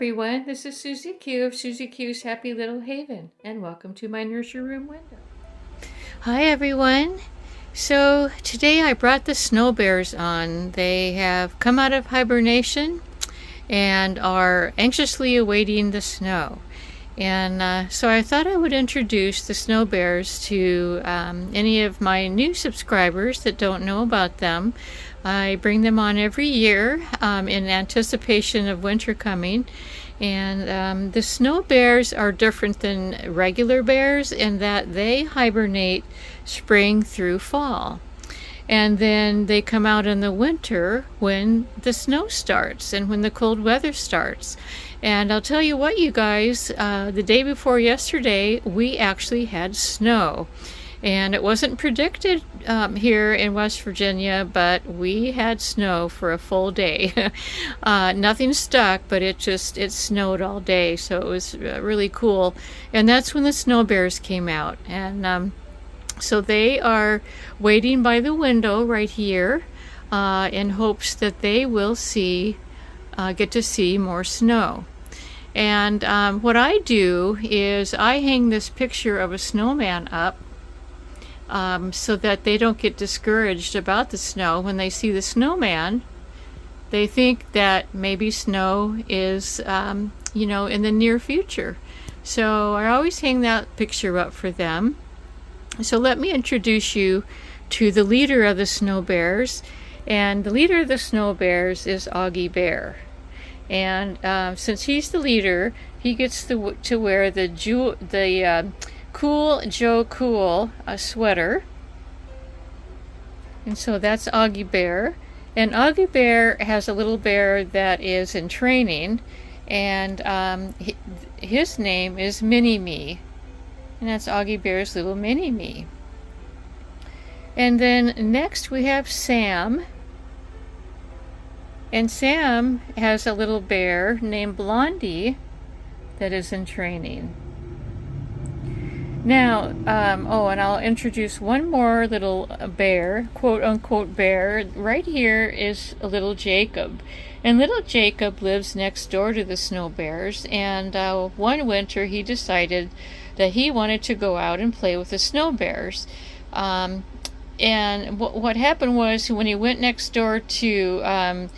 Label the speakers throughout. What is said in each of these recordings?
Speaker 1: everyone, this is Suzy Q of Suzy Q's Happy Little Haven, and welcome to my Nursery Room Window. Hi everyone! So today I brought the snow bears on. They have come out of hibernation and are anxiously awaiting the snow. And so I thought I would introduce the snow bears to any of my new subscribers that don't know about them. I bring them on every year in anticipation of winter coming. And the snow bears are different than regular bears in that they hibernate spring through fall. And then they come out in the winter when the snow starts and when the cold weather starts. And I'll tell you what, you guys, the day before yesterday, we actually had snow. And it wasn't predicted here in West Virginia, but we had snow for a full day. Nothing stuck, but it snowed all day, so it was really cool. And that's when the snow bears came out. And so they are waiting by the window right here in hopes that they will get to see more snow. And what I do is I hang this picture of a snowman up so that they don't get discouraged about the snow. When they see the snowman, they think that maybe snow is, in the near future. So I always hang that picture up for them. So let me introduce you to the leader of the snow bears. And the leader of the snow bears is Augie Bear. And since he's the leader, he gets to wear the Cool Joe Cool sweater. And so that's Augie Bear. And Augie Bear has a little bear that is in training. And his name is Mini-Me. And that's Augie Bear's little Mini-Me. And then next we have Sam. And Sam has a little bear named Blondie that is in training. Now, and I'll introduce one more little bear, quote-unquote bear. Right here is a little Jacob. And little Jacob lives next door to the snow bears. And one winter he decided that he wanted to go out and play with the snow bears. And what happened was when he went next door to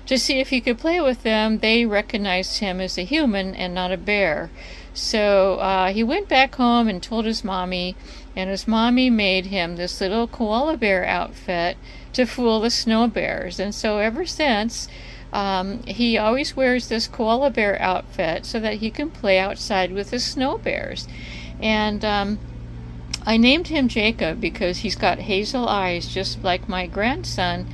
Speaker 1: see if he could play with them, they recognized him as a human and not a bear. So he went back home and told his mommy, and his mommy made him this little koala bear outfit to fool the snow bears. And so ever since, he always wears this koala bear outfit so that he can play outside with the snow bears. And I named him Jacob because he's got hazel eyes, just like my grandson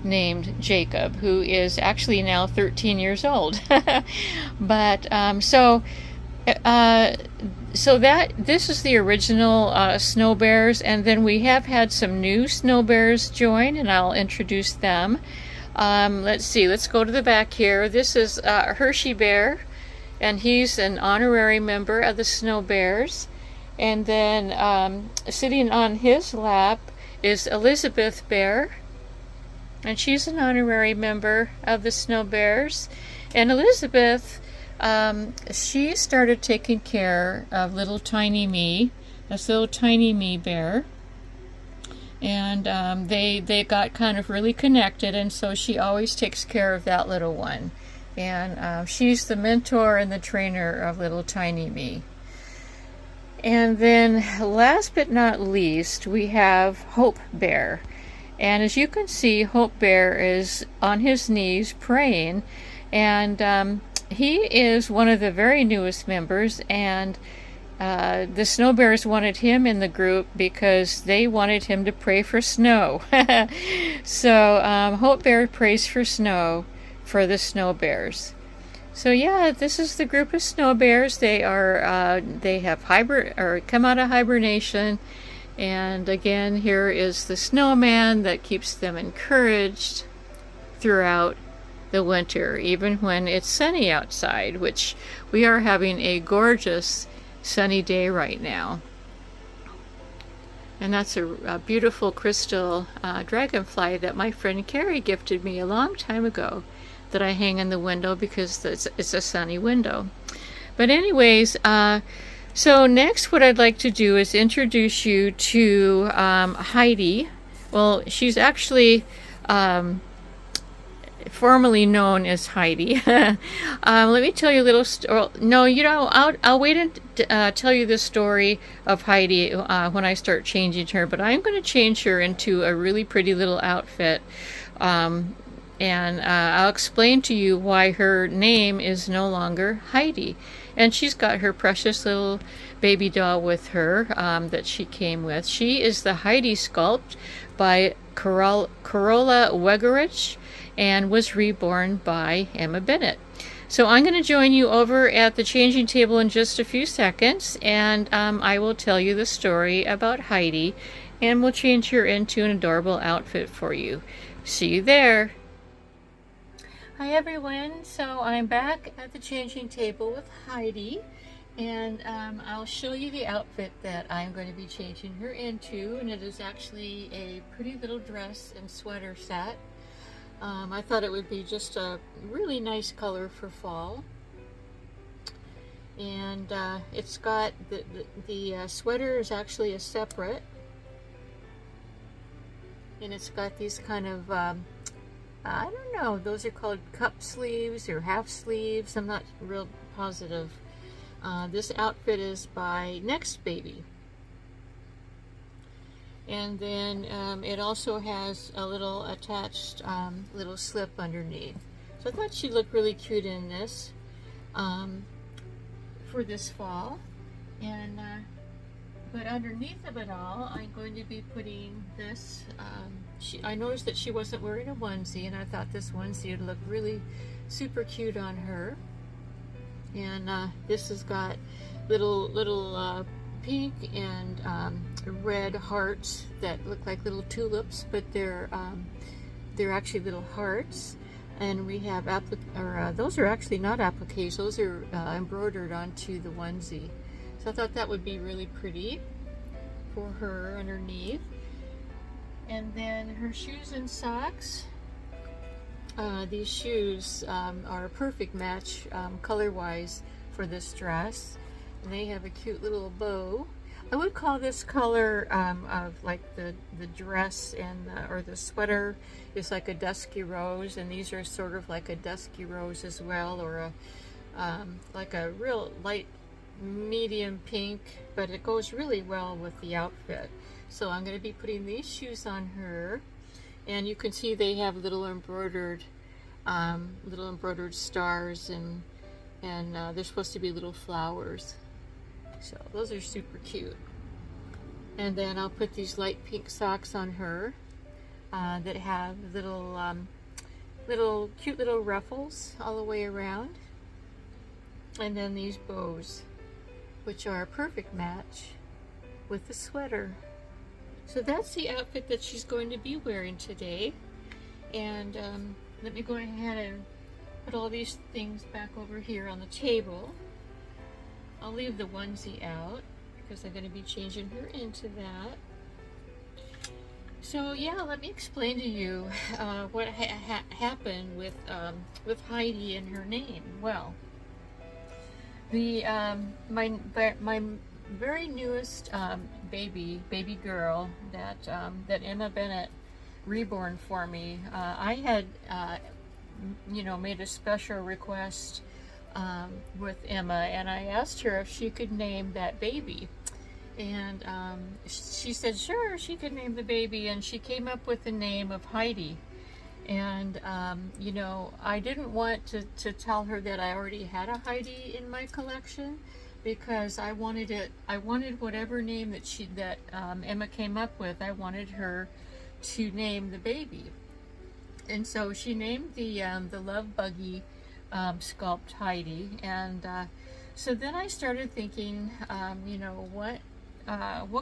Speaker 1: named Jacob, who is actually now 13 years old. But this is the original snow bears, and then we have had some new snow bears join, and I'll introduce them. Let's see, let's go to the back here. This is Hershey Bear, and he's an honorary member of the snow bears. And then sitting on his lap is Elizabeth Bear, and she's an honorary member of the snow bears. And Elizabeth, she started taking care of little tiny me, this little tiny me bear. And they got kind of really connected, and so she always takes care of that little one. And she's the mentor and the trainer of little tiny me. And then last but not least, we have Hope Bear. And as you can see, Hope Bear is on his knees praying, and he is one of the very newest members, and the snow bears wanted him in the group because they wanted him to pray for snow. So Hope Bear prays for snow for the snow bears. So yeah, this is the group of snow bears. They have come out of hibernation. And again, here is the snowman that keeps them encouraged throughout the winter, even when it's sunny outside, which we are having a gorgeous sunny day right now. And that's a beautiful crystal dragonfly that my friend Carrie gifted me a long time ago. that I hang in the window because it's a sunny window. But anyways, so next what I'd like to do is introduce you to Heidi. Well, she's actually formerly known as Heidi. Let me tell you a little story. No, you know, I'll wait and tell you the story of Heidi when I start changing her. But I'm going to change her into a really pretty little outfit. And I'll explain to you why her name is no longer Heidi. And she's got her precious little baby doll with her that she came with. She is the Heidi sculpt by Carola Wegerich and was reborn by Emma Bennett. So I'm going to join you over at the changing table in just a few seconds, and I will tell you the story about Heidi, and we'll change her into an adorable outfit for you. See you there. Hi everyone, so I'm back at the changing table with Heidi, and I'll show you the outfit that I'm going to be changing her into, and it is actually a pretty little dress and sweater set. I thought it would be just a really nice color for fall, and it's got the sweater is actually a separate, and it's got these kind of I don't know, those are called cup sleeves or half sleeves. I'm not real positive. This outfit is by Next Baby. And then it also has a little attached little slip underneath. So I thought she looked really cute in this for this fall. And but underneath of it all, I'm going to be putting this. I noticed that she wasn't wearing a onesie, and I thought this onesie would look really super cute on her. And this has got little pink and red hearts that look like little tulips, but they're actually little hearts. And we have those are actually not appliques; those are embroidered onto the onesie. So I thought that would be really pretty for her underneath. And then her shoes and socks. These shoes are a perfect match color-wise for this dress. And they have a cute little bow. I would call this color of like the dress and or the sweater is like a dusky rose, and these are sort of like a dusky rose as well, or a like a real light medium pink, but it goes really well with the outfit. So I'm going to be putting these shoes on her, and you can see they have little embroidered stars, and they're supposed to be little flowers. So those are super cute. And then I'll put these light pink socks on her that have little cute little ruffles all the way around, and then these bows, which are a perfect match with the sweater. So that's the outfit that she's going to be wearing today. And let me go ahead and put all these things back over here on the table. I'll leave the onesie out because I'm going to be changing her into that. So yeah, let me explain to you what happened with Heidi and her name. Well, the my very newest baby girl that Emma Bennett reborn for me, I had you know, made a special request with Emma, and I asked her if she could name that baby, and she said sure, she could name the baby, and she came up with the name of Heidi. And you know, I didn't want to tell her that I already had a Heidi in my collection, because I wanted whatever name that Emma came up with, I wanted her to name the baby. And so she named the Love Buggy sculpt Heidi. And so then I started thinking, you know, what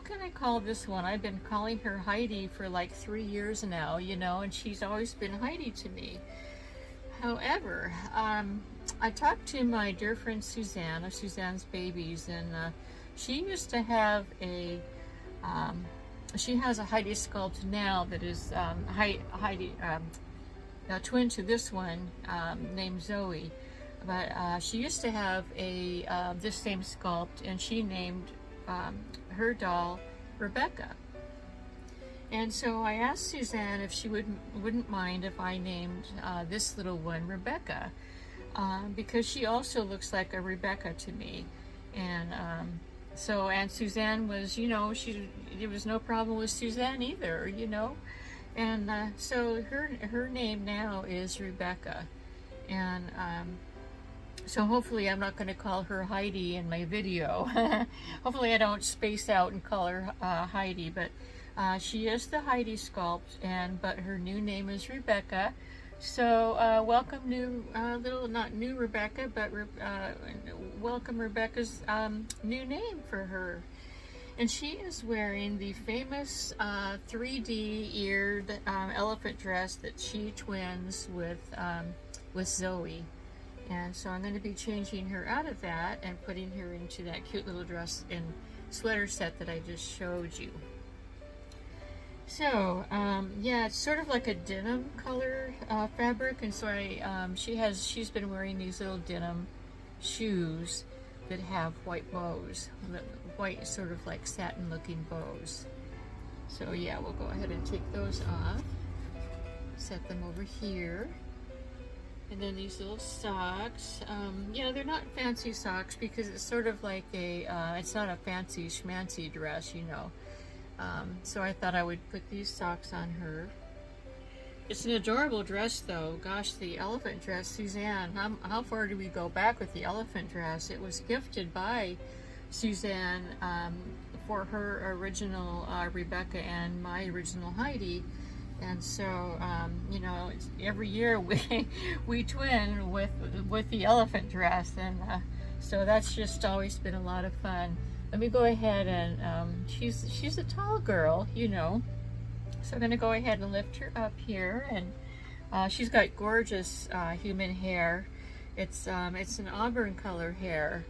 Speaker 1: can I call this one? I've been calling her Heidi for like 3 years now, you know, and she's always been Heidi to me. However, I talked to my dear friend Suzanne of Suzanne's Babies, and she used to have she has a Heidi sculpt now that is Heidi, twin to this one, named Zoe. But she used to have a this same sculpt, and she named her doll Rebecca. And so I asked Suzanne if she wouldn't mind if I named this little one Rebecca, because she also looks like a Rebecca to me. And so Aunt Suzanne was, you know, there was no problem with Suzanne either, you know. And so her name now is Rebecca. And so hopefully I'm not going to call her Heidi in my video. Hopefully I don't space out and call her Heidi, but she is the Heidi sculpt, but her new name is Rebecca. So welcome not new Rebecca, but welcome Rebecca's new name for her. And she is wearing the famous 3D eared elephant dress that she twins with Zoe. And so I'm going to be changing her out of that and putting her into that cute little dress and sweater set that I just showed you. So yeah, it's sort of like a denim color fabric, and so she's been wearing these little denim shoes that have white bows, white sort of like satin looking bows. So yeah, we'll go ahead and take those off, set them over here. And then these little socks, yeah, they're not fancy socks because it's sort of like it's not a fancy schmancy dress, you know. So I thought I would put these socks on her. It's an adorable dress though. Gosh, the elephant dress, Suzanne, how far do we go back with the elephant dress? It was gifted by Suzanne for her original Rebecca and my original Heidi. And so, you know, every year we twin with the elephant dress, and so that's just always been a lot of fun. Let me go ahead and she's a tall girl, you know, so I'm gonna go ahead and lift her up here, and she's got gorgeous human hair. It's an auburn color hair,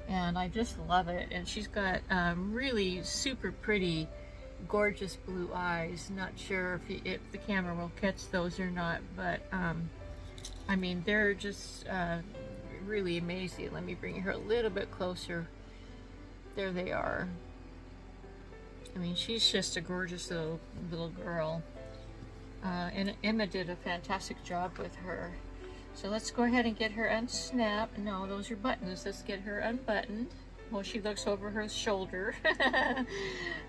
Speaker 1: and I just love it. And she's got really super pretty, gorgeous blue eyes. Not sure if the camera will catch those or not, but I mean, they're just really amazing. Let me bring her a little bit closer. There they are. I mean, she's just a gorgeous little girl, and Emma did a fantastic job with her. So let's go ahead and get her unsnapped. No, those are buttons. Let's get her unbuttoned. Well, she looks over her shoulder.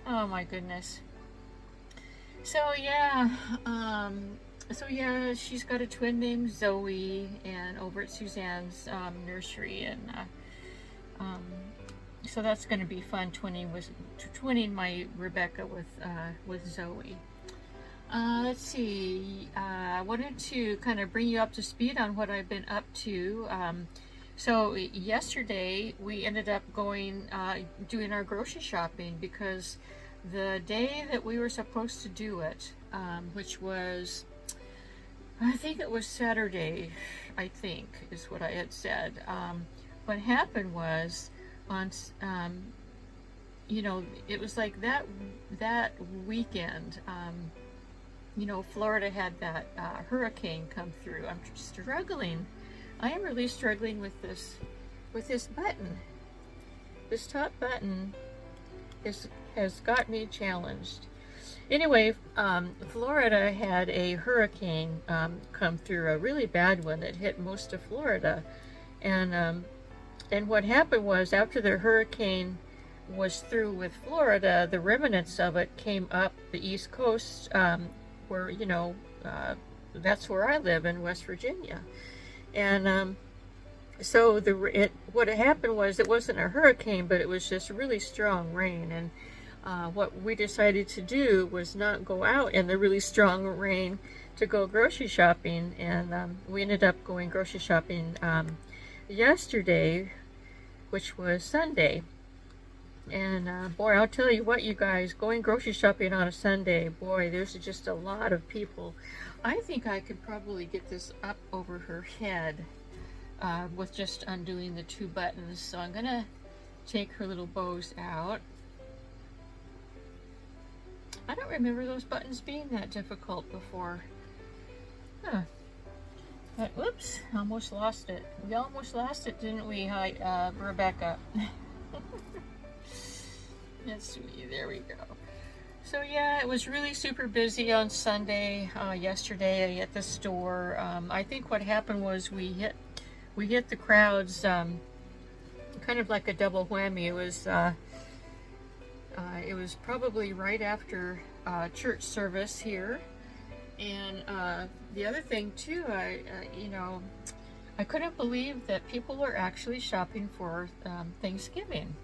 Speaker 1: Oh my goodness. So yeah, she's got a twin named Zoe, and over at Suzanne's nursery, and so that's going to be fun, twinning my Rebecca with Zoe. Let's see. I wanted to kind of bring you up to speed on what I've been up to. So yesterday we ended up doing our grocery shopping, because the day that we were supposed to do it, which was, I think it was Saturday, I think is what I had said. What happened was, you know, it was like that weekend, you know, Florida had that hurricane come through. I'm struggling. I am really struggling with this button. This top button has got me challenged. Anyway, Florida had a hurricane come through, a really bad one that hit most of Florida, and what happened was, after the hurricane was through with Florida, the remnants of it came up the East Coast, where, you know, that's where I live in West Virginia. And so what happened was, it wasn't a hurricane, but it was just really strong rain. And what we decided to do was not go out in the really strong rain to go grocery shopping. And we ended up going grocery shopping yesterday, which was Sunday. And boy, I'll tell you what, you guys, going grocery shopping on a Sunday, boy, there's just a lot of people. I think I could probably get this up over her head with just undoing the two buttons. So I'm gonna take her little bows out. I don't remember those buttons being that difficult before. Huh. Whoops, almost lost it. We almost lost it, didn't we, Rebecca? Yes, there we go. So yeah, it was really super busy on Sunday, yesterday at the store. I think what happened was we hit the crowds, kind of like a double whammy. It was probably right after church service here, and the other thing too, I couldn't believe that people were actually shopping for Thanksgiving.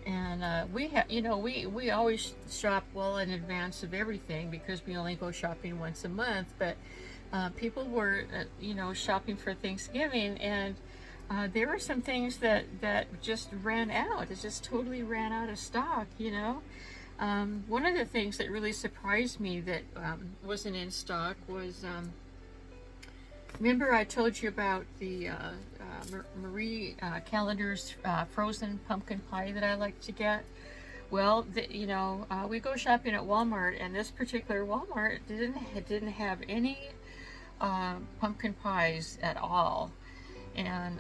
Speaker 1: And we always shop well in advance of everything because we only go shopping once a month. But people were, shopping for Thanksgiving, and there were some things that just ran out. It just totally ran out of stock. One of the things that really surprised me that wasn't in stock was. Remember I told you about the Marie Callender's frozen pumpkin pie that I like to get? Well, we go shopping at Walmart, and this particular Walmart didn't have any pumpkin pies at all, and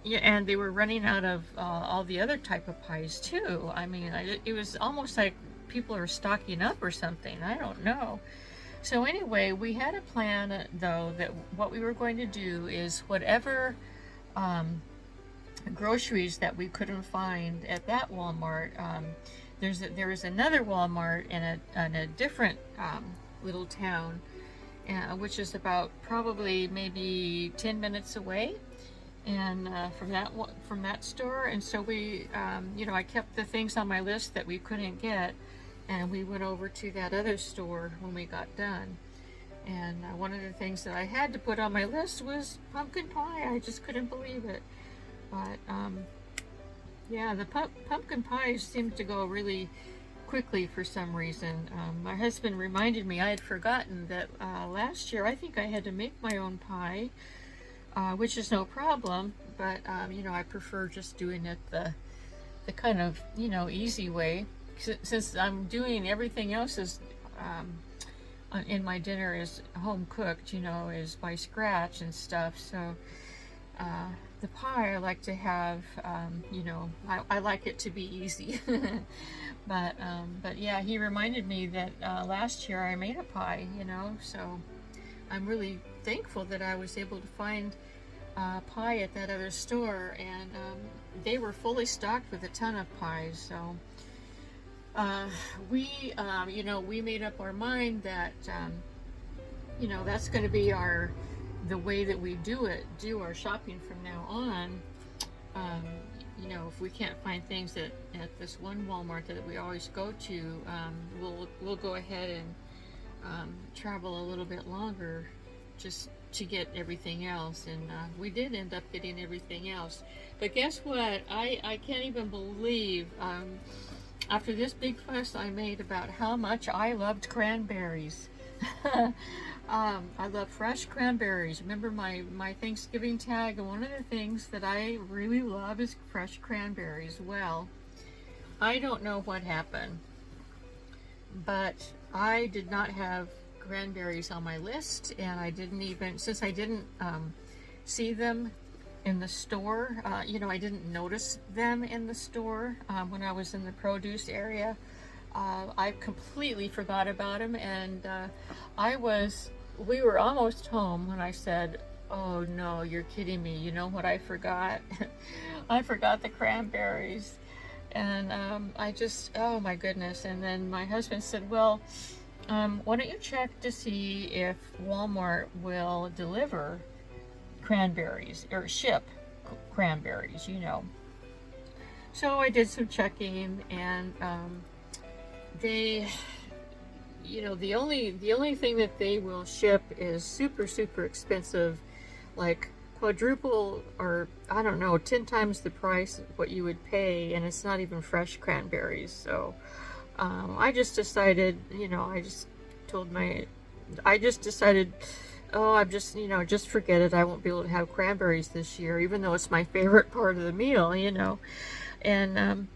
Speaker 1: and they were running out of all the other type of pies too. I mean, it was almost like people are stocking up or something. I don't know. So anyway, we had a plan, though, that what we were going to do is whatever groceries that we couldn't find at that Walmart, there is another Walmart in a different little town, which is about probably maybe 10 minutes away, and from that store. And so we, I kept the things on my list that we couldn't get. And we went over to that other store when we got done. And one of the things that I had to put on my list was pumpkin pie. I just couldn't believe it. But yeah, the pumpkin pies seemed to go really quickly for some reason. My husband reminded me I had forgotten that last year I think I had to make my own pie, which is no problem. But I prefer just doing it the kind of easy way. Since I'm doing everything else is in my dinner is home cooked, is by scratch and stuff. So the pie I like to have, I like it to be easy. But yeah, he reminded me that last year I made a pie, so I'm really thankful that I was able to find pie at that other store, and they were fully stocked with a ton of pies. So. We made up our mind that, that's going to be the way that we do our shopping from now on. If we can't find things at this one Walmart that we always go to, we'll go ahead and travel a little bit longer just to get everything else. And we did end up getting everything else. But guess what? I can't even believe, after this big fuss I made about how much I loved cranberries. I love fresh cranberries. Remember my Thanksgiving tag, and one of the things that I really love is fresh cranberries. Well, I don't know what happened, but I did not have cranberries on my list, and I didn't even, since I didn't see them in the store, I didn't notice them in the store when I was in the produce area. I completely forgot about them, and we were almost home when I said, "Oh no, you're kidding me. You know what I forgot?" I forgot the cranberries. And oh my goodness. And then my husband said, "Well, why don't you check to see if Walmart will deliver cranberries or ship cranberries, So I did some checking, and they, the only thing that they will ship is super expensive, like quadruple or I don't know, 10 times the price of what you would pay, and it's not even fresh cranberries. So I just decided, I just decided, oh, I'm just forget it. I won't be able to have cranberries this year, even though it's my favorite part of the meal, And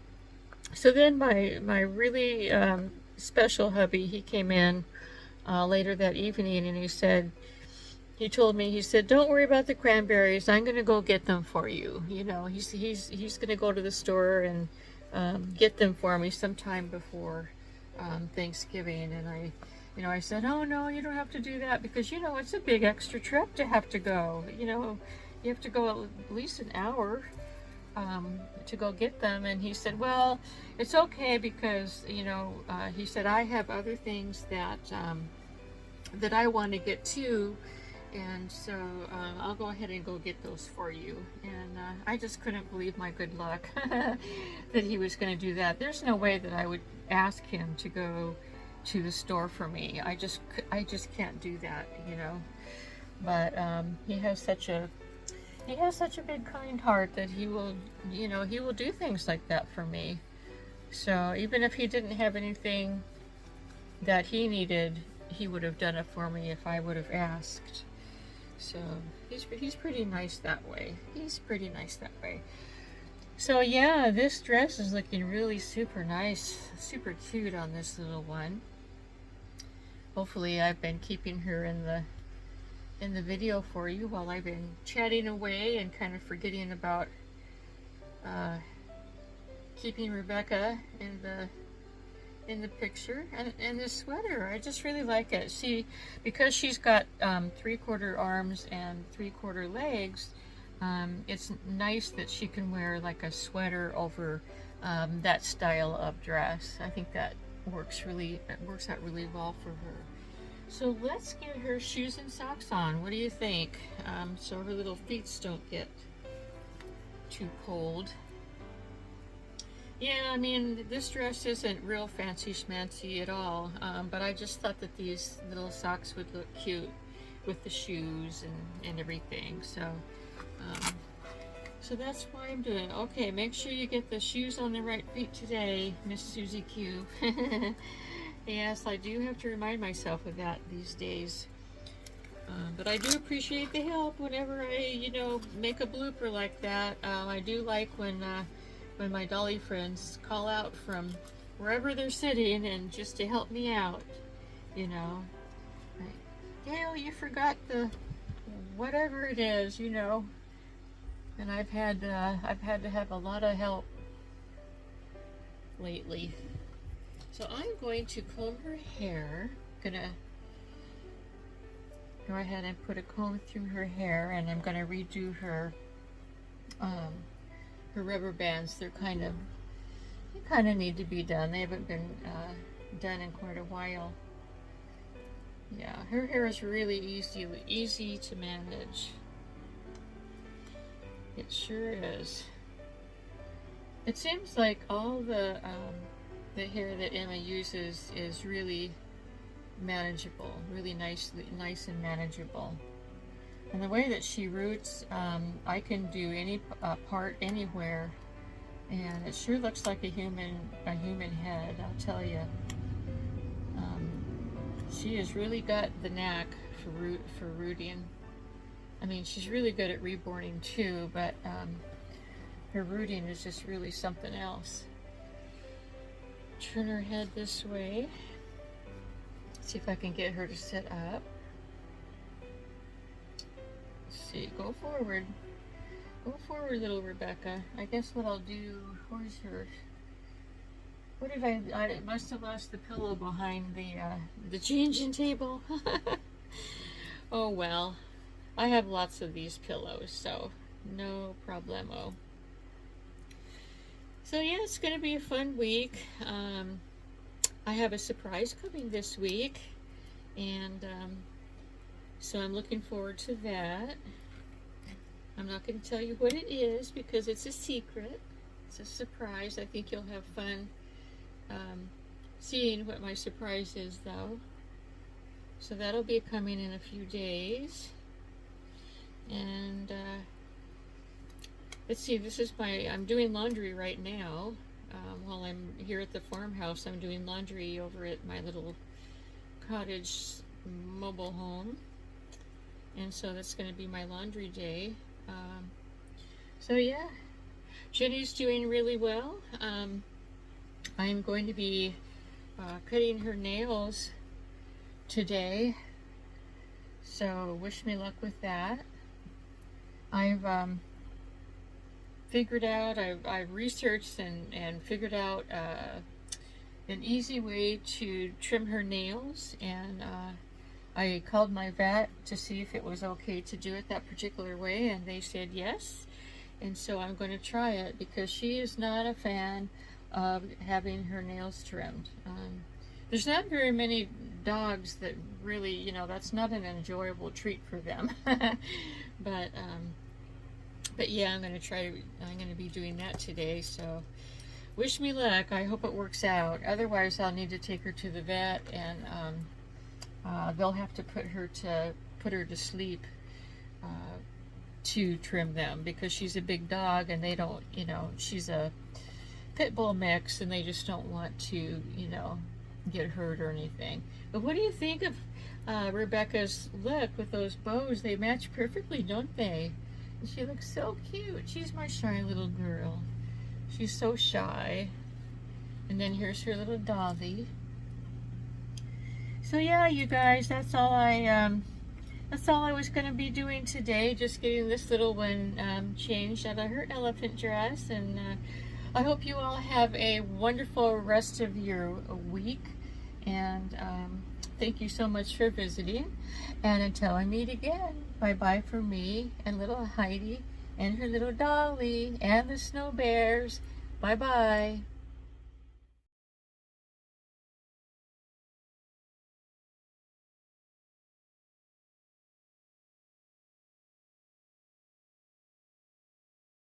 Speaker 1: so then my really special hubby, he came in later that evening, and he said, he told me, he said, don't worry about the cranberries. I'm going to go get them for you. You know, he's going to go to the store and get them for me sometime before Thanksgiving. And I said, oh no, you don't have to do that because, it's a big extra trip to have to go. You have to go at least an hour to go get them. And he said, well, it's okay because, he said, I have other things that I want to get too. And so I'll go ahead and go get those for you. And I just couldn't believe my good luck that he was going to do that. There's no way that I would ask him to go to the store for me. I just can't do that, But he has such a big kind heart that he will do things like that for me. So even if he didn't have anything that he needed, he would have done it for me if I would have asked. So he's pretty nice that way. So yeah, this dress is looking really super nice, super cute on this little one. Hopefully I've been keeping her in the video for you while I've been chatting away and kind of forgetting about keeping Rebecca in the picture. And this sweater, I just really like it. See, because she's got 3/4 arms and 3/4 legs, it's nice that she can wear like a sweater over that style of dress. I think that works out really well for her. So let's get her shoes and socks on. What do you think? So her little feet don't get too cold. Yeah, I mean, this dress isn't real fancy schmancy at all, but I just thought that these little socks would look cute with the shoes and everything. So that's why I'm doing it. Okay, make sure you get the shoes on the right feet today, Miss Suzy Q. Yes, I do have to remind myself of that these days. But I do appreciate the help whenever I, make a blooper like that. I do like when my dolly friends call out from wherever they're sitting and just to help me out, Like, Gail, you forgot the whatever it is, And I've had to have a lot of help lately. So I'm going to comb her hair. Gonna go ahead and put a comb through her hair, and I'm gonna redo her rubber bands. They kind of need to be done. They haven't been done in quite a while. Yeah, her hair is really easy to manage. It sure is. It seems like all the hair that Emma uses is really manageable, really nice and manageable. And the way that she roots, I can do any part anywhere, and it sure looks like a human head. I'll tell you. She has really got the knack for rooting. I mean, she's really good at reborning too, but her rooting is just really something else. Turn her head this way. See if I can get her to sit up. See, go forward, little Rebecca. I guess what I'll do, where's her, what did I must have lost the pillow behind the changing table. Oh well, I have lots of these pillows, so no problemo. So yeah, it's gonna be a fun week. I have a surprise coming this week, and so I'm looking forward to that. I'm not going to tell you what it is because it's a secret. It's a surprise. I think you'll have fun seeing what my surprise is, though. So that'll be coming in a few days. And let's see, I'm doing laundry right now. While I'm here at the farmhouse, I'm doing laundry over at my little cottage mobile home. And so that's going to be my laundry day. So yeah, Jenny's doing really well. I'm going to be cutting her nails today. So wish me luck with that. I've figured out, I've researched and figured out an easy way to trim her nails, and I called my vet to see if it was okay to do it that particular way, and they said yes. And so I'm going to try it because she is not a fan of having her nails trimmed. There's not very many dogs that really, you know, that's not an enjoyable treat for them. But yeah, I'm going to be doing that today. So wish me luck. I hope it works out. Otherwise, I'll need to take her to the vet, and they'll have to put her to sleep to trim them, because she's a big dog and they don't, you know, she's a pit bull mix and they just don't want to, you know, get hurt or anything. But what do you think of Rebecca's look with those bows? They match perfectly, don't they? And she looks so cute. She's my shy little girl. She's so shy. And then here's her little dolly. So yeah, you guys, that's all I was going to be doing today, just getting this little one changed out of her elephant dress. And I hope you all have a wonderful rest of your week. And thank you so much for visiting. And until I meet again, bye-bye from me and little Heidi and her little dolly and the snow bears. Bye-bye.